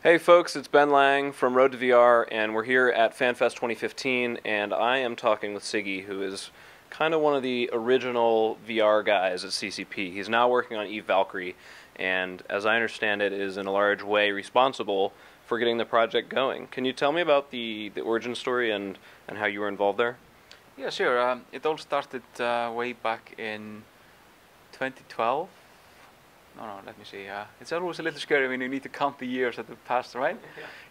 Hey folks, it's Ben Lang from Road to VR, and we're here at FanFest 2015, and I am talking with Siggy, who is kind of one of the original VR guys at CCP. He's now working on EVE Valkyrie, and as I understand it, is in a large way responsible for getting the project going. Can you tell me about the origin story and how you were involved there? Yeah, sure. It all started way back in 2012. No, let me see. It's always a little scary when you need to count the years that have passed, right?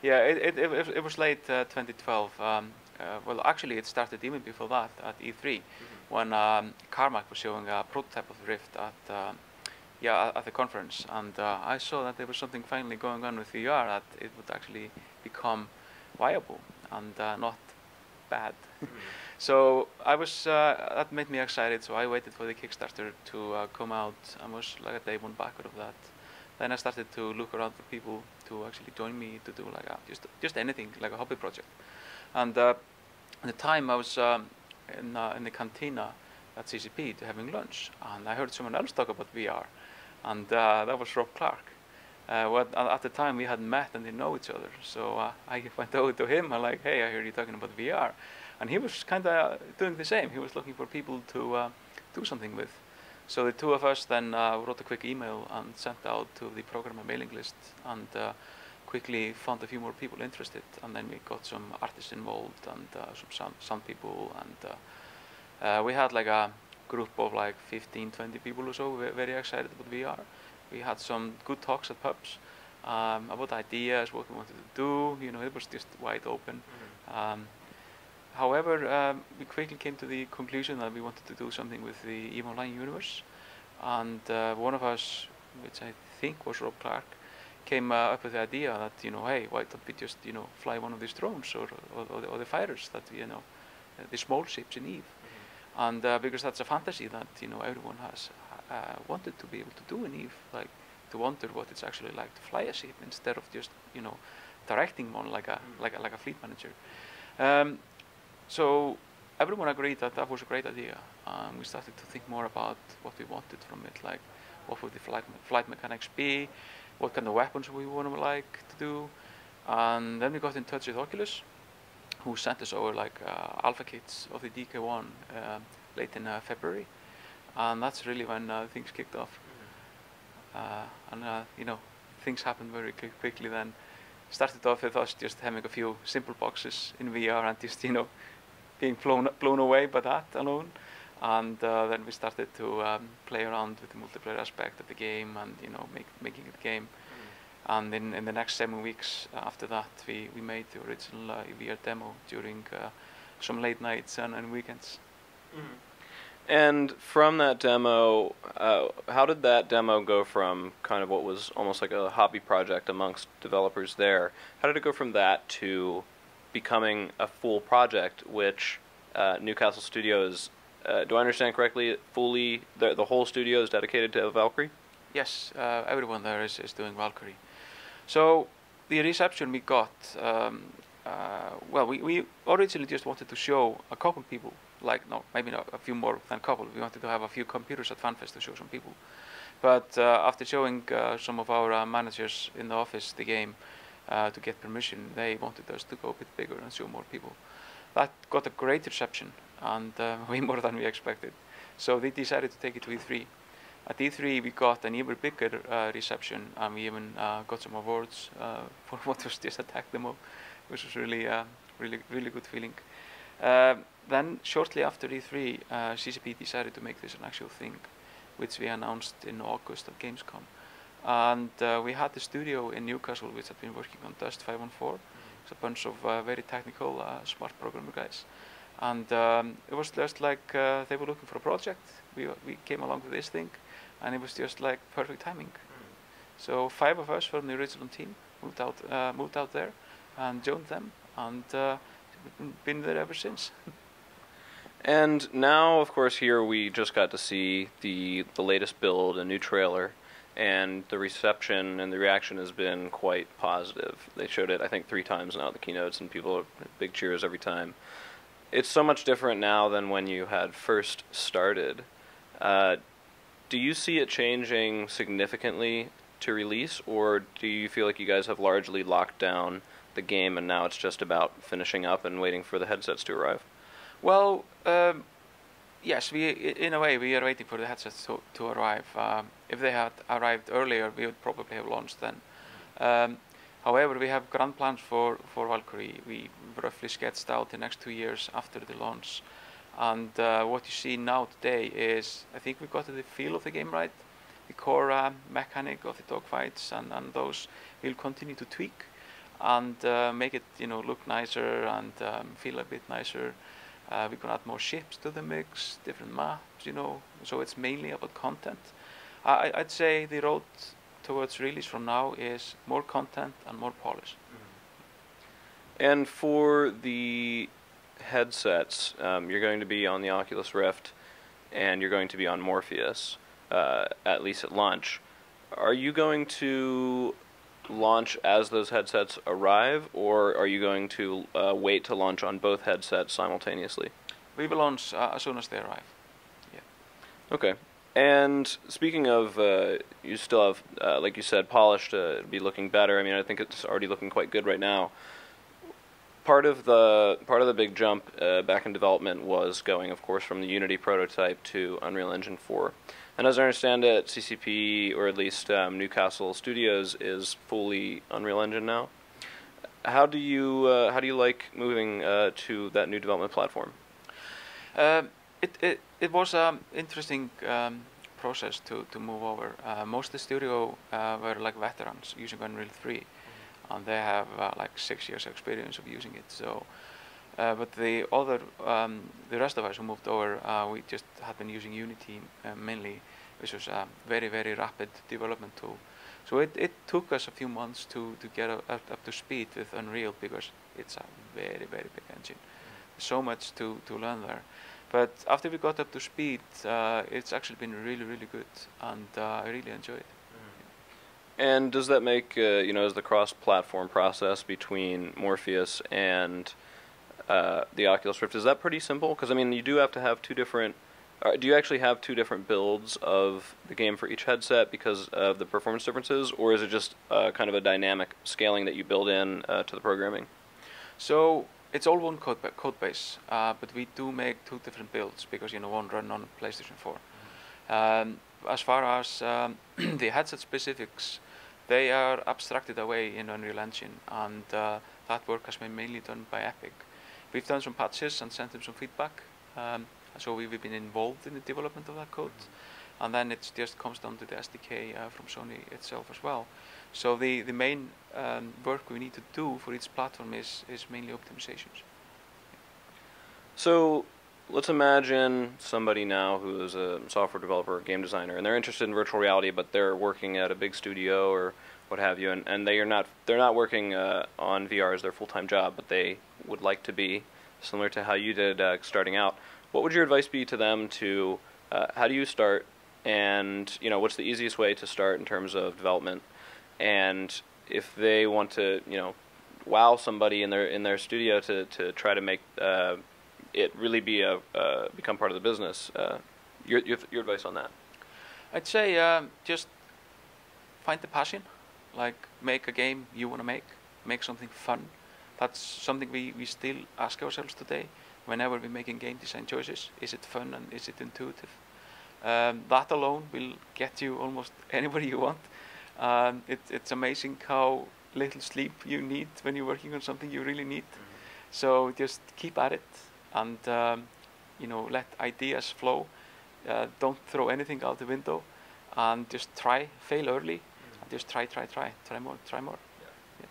Yeah, it was late 2012. Well, actually, it started even before that at E3, when Carmack was showing a prototype of the Rift at the conference, and I saw that there was something finally going on with VR, that it would actually become viable and not bad. So I was, that made me excited, so I waited for the Kickstarter to come out. I was like a day one backer of that. Then I started to look around for people to actually join me to do like just anything, like a hobby project. And at the time I was in the cantina at CCP having lunch, and I heard someone else talk about VR, and that was Rob Clark. At the time we hadn't met and didn't know each other, so I went over to him and like, hey, I heard you talking about VR. And he was kind of doing the same. He was looking for people to do something with. So the two of us then wrote a quick email and sent out to the programmer mailing list, and quickly found a few more people interested. And then we got some artists involved and some sound people. And we had like a group of like 15, 20 people or so very excited about VR. We had some good talks at pubs about ideas, what we wanted to do. You know, it was just wide open. However, we quickly came to the conclusion that we wanted to do something with the EVE Online universe, and one of us, which I think was Rob Clark, came up with the idea that, you know, hey, why don't we just, you know, fly one of these drones or the fighters that, you know, the small ships in EVE, and because that's a fantasy that, you know, everyone has wanted to be able to do in EVE, like to wonder what it's actually like to fly a ship instead of just, you know, directing one like a fleet manager. So everyone agreed that that was a great idea. We started to think more about what we wanted from it, like what would the flight mechanics be, what kind of weapons we would like to do, and then we got in touch with Oculus, who sent us over like alpha kits of the DK1 late in February, and that's really when things kicked off. You know, things happened very quickly. Then started off with us just having a few simple boxes in VR and just, you know, being blown away by that alone, and then we started to play around with the multiplayer aspect of the game, and, you know, making it a game. And in the next 7 weeks after that, we made the original VR demo during some late nights and weekends. And from that demo, how did that demo go from kind of what was almost like a hobby project amongst developers there? How did it go from that to becoming a full project, which Newcastle Studios, do I understand correctly, fully, the whole studio is dedicated to Valkyrie? Yes, everyone there is doing Valkyrie. So the reception we got, well, we originally just wanted to show a couple people, like, no, maybe not a few more than a couple. We wanted to have a few computers at FanFest to show some people. But after showing some of our managers in the office the game, to get permission, they wanted us to go a bit bigger and show more people. That got a great reception, and way more than we expected. So they decided to take it to E3. At E3 we got an even bigger reception, and we even got some awards for what was just a tech demo, which was really, really good feeling. Then shortly after E3, CCP decided to make this an actual thing, which we announced in August at Gamescom. And we had the studio in Newcastle, which had been working on Dust 514. It's a bunch of very technical, smart programmer guys. And it was just like they were looking for a project. We came along with this thing, and it was just like perfect timing. So 5 of us from the original team moved out there and joined them, and we've been there ever since. And now, of course, here we just got to see the latest build, a new trailer. And the reception and the reaction has been quite positive. They showed it, I think, 3 times now at the keynotes, and people are big cheers every time. It's so much different now than when you had first started. do you see it changing significantly to release, or do you feel like you guys have largely locked down the game and now it's just about finishing up and waiting for the headsets to arrive? Well, yes, in a way we are waiting for the headsets to arrive. If they had arrived earlier, we would probably have launched then. However, we have grand plans for Valkyrie. We roughly sketched out the next 2 years after the launch. And what you see now today is, I think we got the feel of the game right. The core mechanic of the dogfights and those we'll continue to tweak and make it, look nicer and feel a bit nicer. We can add more ships to the mix, different maps, so it's mainly about content. I'd say the road towards release from now is more content and more polish. And for the headsets, you're going to be on the Oculus Rift and you're going to be on Morpheus, at least at launch. Are you going to launch as those headsets arrive, or are you going to wait to launch on both headsets simultaneously? We will launch as soon as they arrive. Yeah. Okay. And speaking of, you still have, like you said, polished to be looking better. I mean, I think it's already looking quite good right now. Part of the big jump back in development was going, of course, from the Unity prototype to Unreal Engine 4. And as I understand it, CCP, or at least Newcastle Studios, is fully Unreal Engine now. How do you like moving to that new development platform? It was an interesting process to move over. Most of the studio were like veterans using Unreal 3, and they have like 6 years experience of using it. So, but the rest of us who moved over, we just had been using Unity mainly, which was a very, very rapid development tool. So it took us a few months to get up to speed with Unreal, because it's a very, very big engine. So much to learn there. But after we got up to speed, it's actually been really, really good, and I really enjoy it. And does that make, is the cross-platform process between Morpheus and the Oculus Rift, is that pretty simple? Because, I mean, you do have to have two different... do you actually have two different builds of the game for each headset because of the performance differences, or is it just kind of a dynamic scaling that you build in to the programming? So it's all one code base, but we do make two different builds because one run on PlayStation 4. As far as the headset specifics, they are abstracted away in Unreal Engine, and that work has been mainly done by Epic. We've done some patches and sent them some feedback. So we've been involved in the development of that code, and then it just comes down to the SDK from Sony itself as well. So the main work we need to do for each platform is mainly optimizations. So let's imagine somebody now who is a software developer or game designer, and they're interested in virtual reality, but they're working at a big studio or what have you, and they're not working on VR as their full-time job, but they would like to be, similar to how you did starting out. What would your advice be to them to, how do you start, and what's the easiest way to start in terms of development? And if they want to, wow somebody in their studio to try to make it really be become part of the business, your advice on that? I'd say just find the passion, like make a game you want to make something fun. That's something we still ask ourselves today. Whenever we're making game design choices, is it fun and is it intuitive? That alone will get you almost anywhere you want. It's amazing how little sleep you need when you're working on something you really need. So just keep at it, and let ideas flow. Don't throw anything out the window, and just try, fail early, and just try more. Yeah.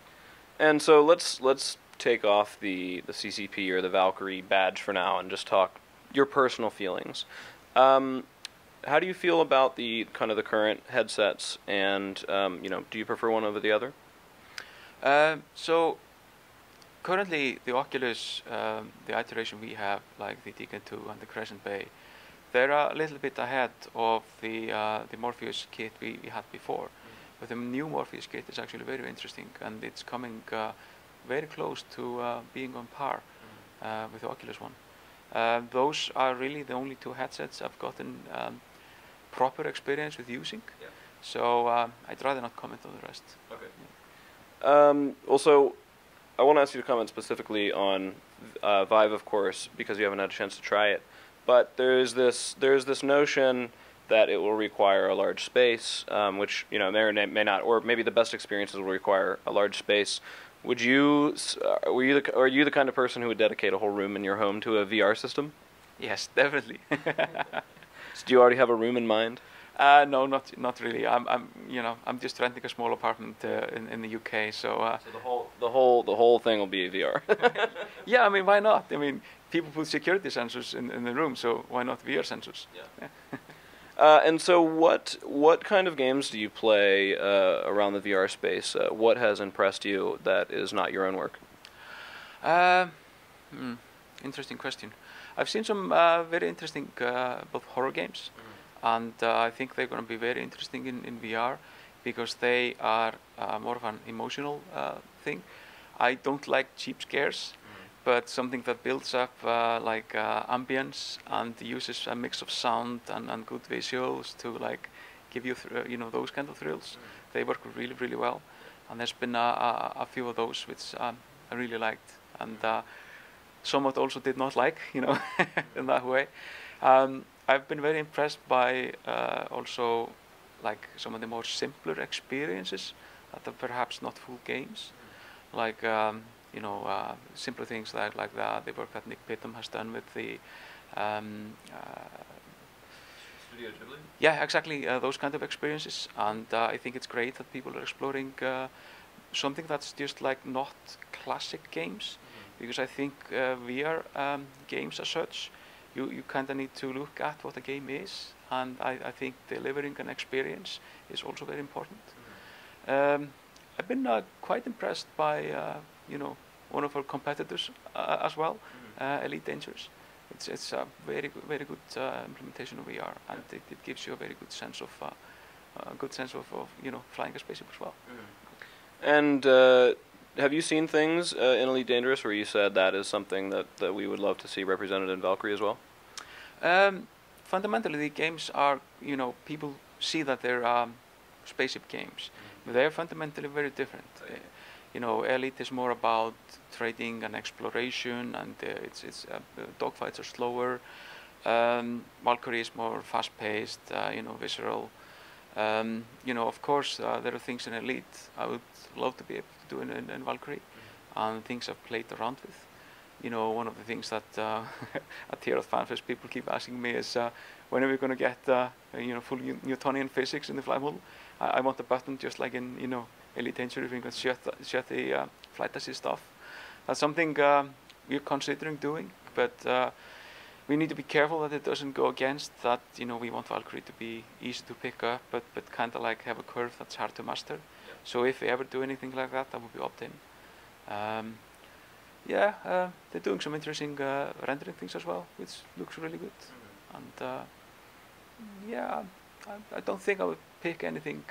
And so let's take off the CCP or the Valkyrie badge for now and just talk your personal feelings. How do you feel about the current headsets, and do you prefer one over the other? So currently the Oculus, the iteration we have, like the Deacon 2 and the Crescent Bay, they're a little bit ahead of the Morpheus kit we had before. But the new Morpheus kit is actually very interesting, and it's coming very close to being on par with the Oculus one. Those are really the only two headsets I've gotten proper experience with using. Yeah. So I'd rather not comment on the rest. Okay. Yeah. Also, I want to ask you to comment specifically on Vive, of course, because you haven't had a chance to try it. But there's this notion that it will require a large space, which may or may not, or maybe the best experiences will require a large space. Would you, are you the kind of person who would dedicate a whole room in your home to a VR system? Yes, definitely. So do you already have a room in mind? No, not really. I'm just renting a small apartment in the UK, so. So the whole thing will be VR. Yeah, I mean, why not? I mean, people put security sensors in the room, so why not VR sensors? Yeah. And so, what kind of games do you play around the VR space? What has impressed you that is not your own work? Interesting question. I've seen some very interesting both horror games, and I think they're going to be very interesting in VR because they are more of an emotional thing. I don't like cheap scares, but something that builds up like ambience and uses a mix of sound and good visuals to like give you those kind of thrills. They work really, really well, and there's been a few of those which I really liked, and somewhat also did not like, in that way. I've been very impressed by also like some of the more simpler experiences that are perhaps not full games, like simpler things like the work that Nick Pittum has done with the Studio Ghibli? Yeah, exactly, those kind of experiences, and I think it's great that people are exploring something that's just like not classic games, because I think VR games as such, you kind of need to look at what a game is, and I think delivering an experience is also very important. I've been quite impressed by one of our competitors as well, Elite Dangerous. It's a very good implementation of VR, and it gives you a very good sense of flying a spaceship as well. And have you seen things in Elite Dangerous where you said that is something that we would love to see represented in Valkyrie as well? Fundamentally, the games are, people see that they're spaceship games. They're fundamentally very different. Elite is more about trading and exploration, and dogfights are slower. Valkyrie is more fast-paced, visceral. Of course, there are things in Elite I would love to be able to do in Valkyrie, and things I've played around with. One of the things that at here at FanFest people keep asking me is, when are we going to get full Newtonian physics in the flight model? I want a button just like in Elite Dangerous, we can shut the flight assist stuff. That's something we're considering doing, but we need to be careful that it doesn't go against that. We want Valkyrie to be easy to pick up, but kind of like have a curve that's hard to master. Yeah. So if we ever do anything like that, that would be opt-in. They're doing some interesting rendering things as well, which looks really good. And I don't think I would pick anything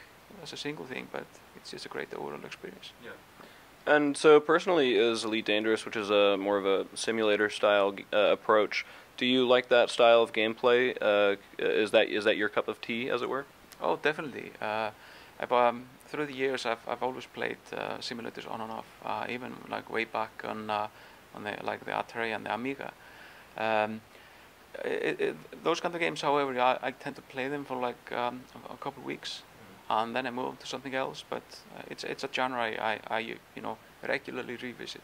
as a single thing, but it's just a great overall experience. Yeah. And so personally, is Elite Dangerous, which is more of a simulator style approach, do you like that style of gameplay? Is that your cup of tea, as it were? Oh, definitely. Through the years, I've always played simulators on and off, even like way back on the Atari and the Amiga. Those kind of games, however, I tend to play them for like a couple of weeks, and then I move on to something else. But it's a genre I regularly revisit.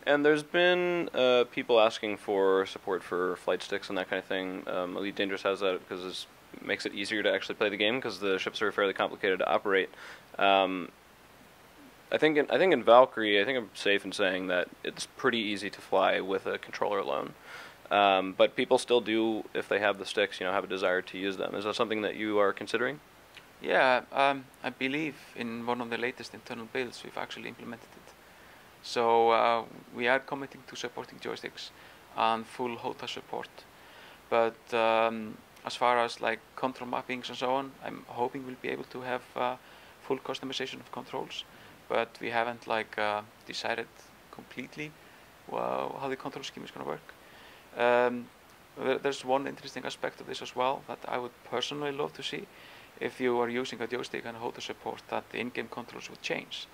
And there's been people asking for support for flight sticks and that kind of thing. Elite Dangerous has that because it makes it easier to actually play the game because the ships are fairly complicated to operate. I think in Valkyrie, I think I'm safe in saying that it's pretty easy to fly with a controller alone. But people still do, if they have the sticks, have a desire to use them. Is that something that you are considering? Yeah, I believe in one of the latest internal builds we've actually implemented it. So we are committing to supporting joysticks and full HOTA support. But as far as like control mappings and so on, I'm hoping we'll be able to have full customization of controls. But we haven't decided completely how the control scheme is going to work. There's one interesting aspect of this as well that I would personally love to see. If you are using a joystick and hold the support, that the in-game controls would change.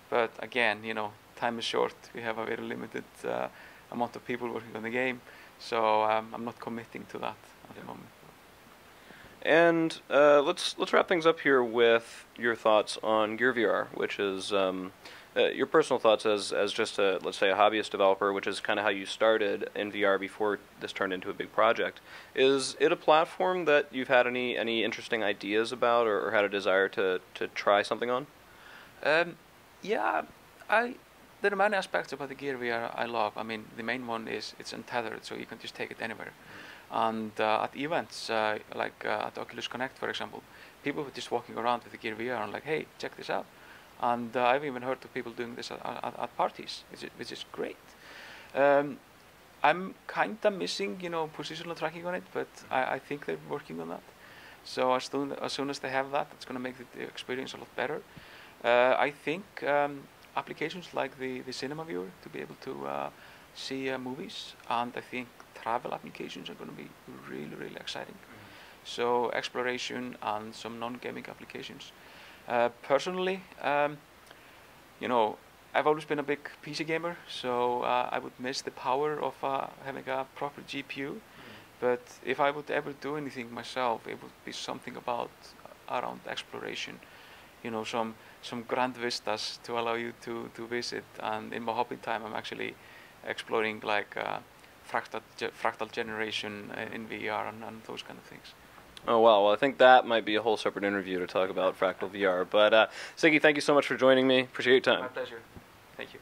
But again, you know, time is short. We have a very limited amount of people working on the game, so I'm not committing to that at the moment. And let's wrap things up here with your thoughts on Gear VR, which is your personal thoughts as just a, let's say, a hobbyist developer, which is kind of how you started in VR before this turned into a big project. Is it a platform that you've had any interesting ideas about, or had a desire to try something on? Yeah, there are many aspects about the Gear VR I love. I mean, the main one is it's untethered, so you can just take it anywhere. And at events, like at Oculus Connect, for example, people were just walking around with the Gear VR and like, hey, check this out. And I've even heard of people doing this at parties, which is great. I'm kind of missing, you know, positional tracking on it, but I think they're working on that. So as soon as they have that, it's going to make the experience a lot better. I think applications like the cinema viewer to be able to see movies, and I think travel applications are going to be really, really exciting. So exploration and some non-gaming applications. Personally, you know, I've always been a big PC gamer, so I would miss the power of having a proper GPU. But if I would ever do anything myself, it would be something around exploration. You know, some grand vistas to allow you to visit. And in my hobby time, I'm actually exploring like fractal generation in VR and those kind of things. Oh, wow. Well, I think that might be a whole separate interview to talk about Fractal VR. But, Siggy, thank you so much for joining me. Appreciate your time. My pleasure. Thank you.